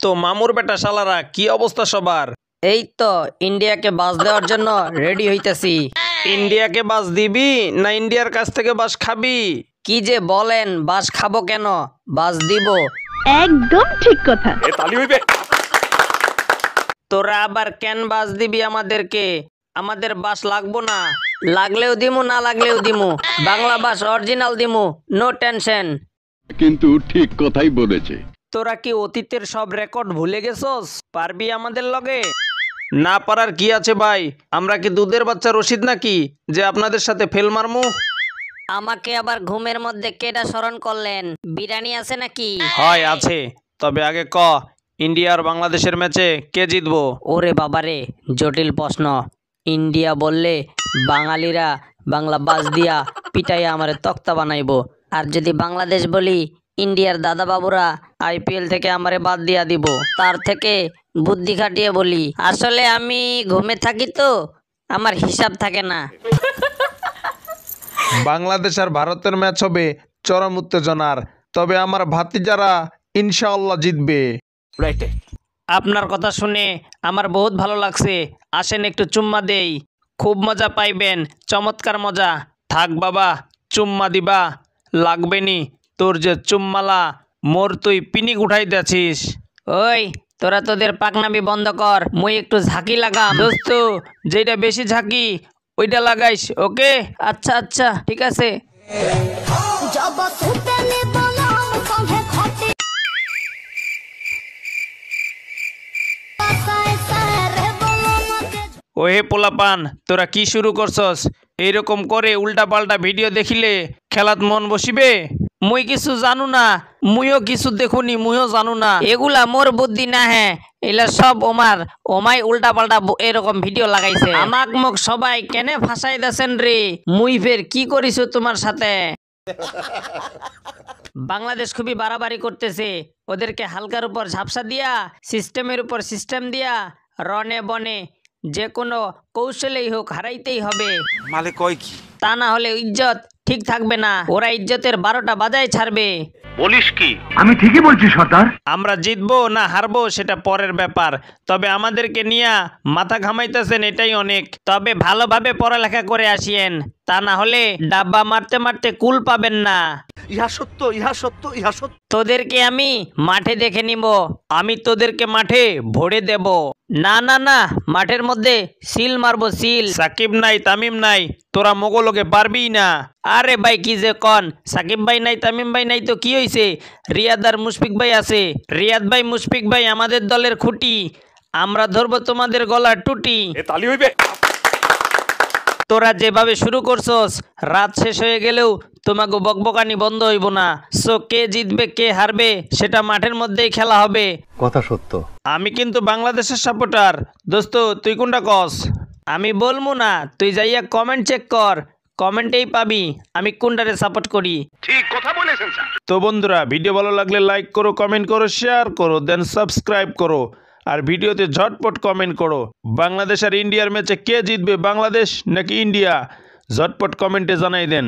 তো মামুর বেটা শালারা কি অবস্থা সবার? এই তো ইন্ডিয়াকে বাস দেওয়ার জন্য রেডি হইতেছি। ইন্ডিয়াকে বাস দিবি না ইন্ডিয়ার কাছ থেকে বাস খাবি? কি যে বলেন, বাস খাবো কেন, বাস দিব। একদম ঠিক কথা। তোরা আবার কেন বাস দিবি আমাদেরকে? আমাদের বাস লাগবো না, লাগলেও দিমু না লাগলেও দিমু। বাংলা বাস অরিজিনাল দিমু, নো টেনশন। কিন্তু ঠিক কথাই বলেছে। তোরা কি অতীতের সব রেকর্ড ভুলে গেছস? পারবি আমাদের লগে? না পারার কি আছে ভাই, আমরা কি দুধের বাচ্চা রশিদ নাকি যে আপনাদের সাথে ফেল মারমু? আমাকে আবার ঘুমের মধ্যে কেডা স্মরণ করলেন? বিরিয়ানি আছে নাকি? হয় আছে, তবে আগে ক ইন্ডিয়া আর বাংলাদেশের ম্যাচে কে জিতবো? ওরে বাবারে, জটিল প্রশ্ন। ইন্ডিয়া বললে বাঙালিরা বাংলা বাস দিয়া পিটাইয়া আমারে তক্তা বানাইবো, আর যদি বাংলাদেশ বলি ইন্ডিয়ার দাদা বাবুরা আইপিএল থেকে আমারে বাদ দিয়া দিব। তার থেকে বুদ্ধি খাটিয়ে বলি, আসলে আমি ঘুমে থাকি তো আমার হিসাব থাকে না। বাংলাদেশ আর ভারতের ম্যাচ হবে চরম উত্তেজনার, তবে আমার ভাতিজারা ইনশাআল্লাহ জিতবে। আপনার কথা শুনে আমার বহুত ভালো লাগছে, আসেন একটু চুম্মা দেই, খুব মজা পাইবেন, চমৎকার মজা। থাক বাবা, চুম্মা দিবা লাগবে নি, তোর যে চুম্মালা মোর তুই পিনিক উঠাই দেছিস। ওই তোরা তোদের পাকনামি বন্ধ কর, মুই একটু ঝাঁকি লাগাম। দোস্ত যেটা বেশি ঝাঁকি ওইটা লাগাইস, ওকে? আচ্ছা আচ্ছা ঠিক আছে। ওহে পোলাপান, তোরা কি শুরু করছস? এইরকম করে উল্টা পাল্টা ভিডিও দেখিলে খেলাত মন বসিবে? মুই কিছু জানু না, মুইও কিছু দেখুনি, মুইও জানু না। এগুলা মোর বুদ্ধি না, হ্যাঁ এগুলা সব ওমাই উল্টা পাল্টা এরকম ভিডিও লাগাইছে। আমাক মোক সবাই কেনে ফাঁসাই দেছেন রে? মুই ফের কি করিছো তোমার সাথে? বাংলাদেশ খুবই বাড়াবাড়ি করতেছে, ওদেরকে হালকার উপর ঝাপসা দিয়া সিস্টেমের উপর সিস্টেম দিয়া রনে বনে যে কোনো কৌশলেই হোক হারাইতেই হবে। মালে কয় কি? তা না হলে ইজ্জত ঠিক থাকবে না, ওরা ইজ্জতের 12টা বাজায় ছাড়বে। বলিস কি? আমি ঠিকই বলছি সর্দার। আমরা জিতবো না হারবো সেটা পরের ব্যাপার, তবে আমাদেরকে নিয়ে মাথা ঘামাইতেছেন এটাই অনেক। তবে ভালোভাবে পড়ালেখা করে আসিয়েন, তা না হলে ডাব্বা মারতে মারতে কুল পাবেন না। ইহা সত্য, ইহা সত্য, ইহা সত্য। তোদেরকে আমি মাঠে দেখে নিব, আমি তোদেরকে মাঠে ভরে দেব। না না না, মাঠের মধ্যে সিল মারবো, সিল। সাকিব নাই, তামিম নাই, তোরা মোগলকে পারবি না। আরে ভাই কি যে কন, সাকিব ভাই নাই, তামিম ভাই নাই তো কি হইছে? রিয়াদ আর মুশফিক ভাই আছে। রিয়াদ ভাই মুশফিক ভাই আমাদের দলের খুঁটি, আমরা ধরবো তোমাদের গলার টুটি। তালি হইবে। তোরা যেভাবে শুরু করছস, রাত শেষ হয়ে গেলেও তোমাকে বকবকানি বন্ধ হইব না। সো কে জিতবে কে হারবে সেটা মাঠের মধ্যেই খেলা হবে। কথা সত্য। আমি কিন্তু বাংলাদেশের সাপোর্টার। দোস্ত তুই কোনটা কস? আমি বলবো না, তুই যাইয়া কমেন্ট চেক কর, কমেন্টেই পাবি আমি কোনটারে সাপোর্ট করি। ঠিক কথা বলেছেন স্যার। তো বন্ধুরা, ভিডিও ভালো লাগলে লাইক করো, কমেন্ট করো, শেয়ার করো, দেন সাবস্ক্রাইব করো, আর ভিডিওতে ঝটপট কমেন্ট করো বাংলাদেশ আর ইন্ডিয়ার ম্যাচে কে জিতবে, বাংলাদেশ নাকি ইন্ডিয়া? ঝটপট কমেন্টে জানাই দেন।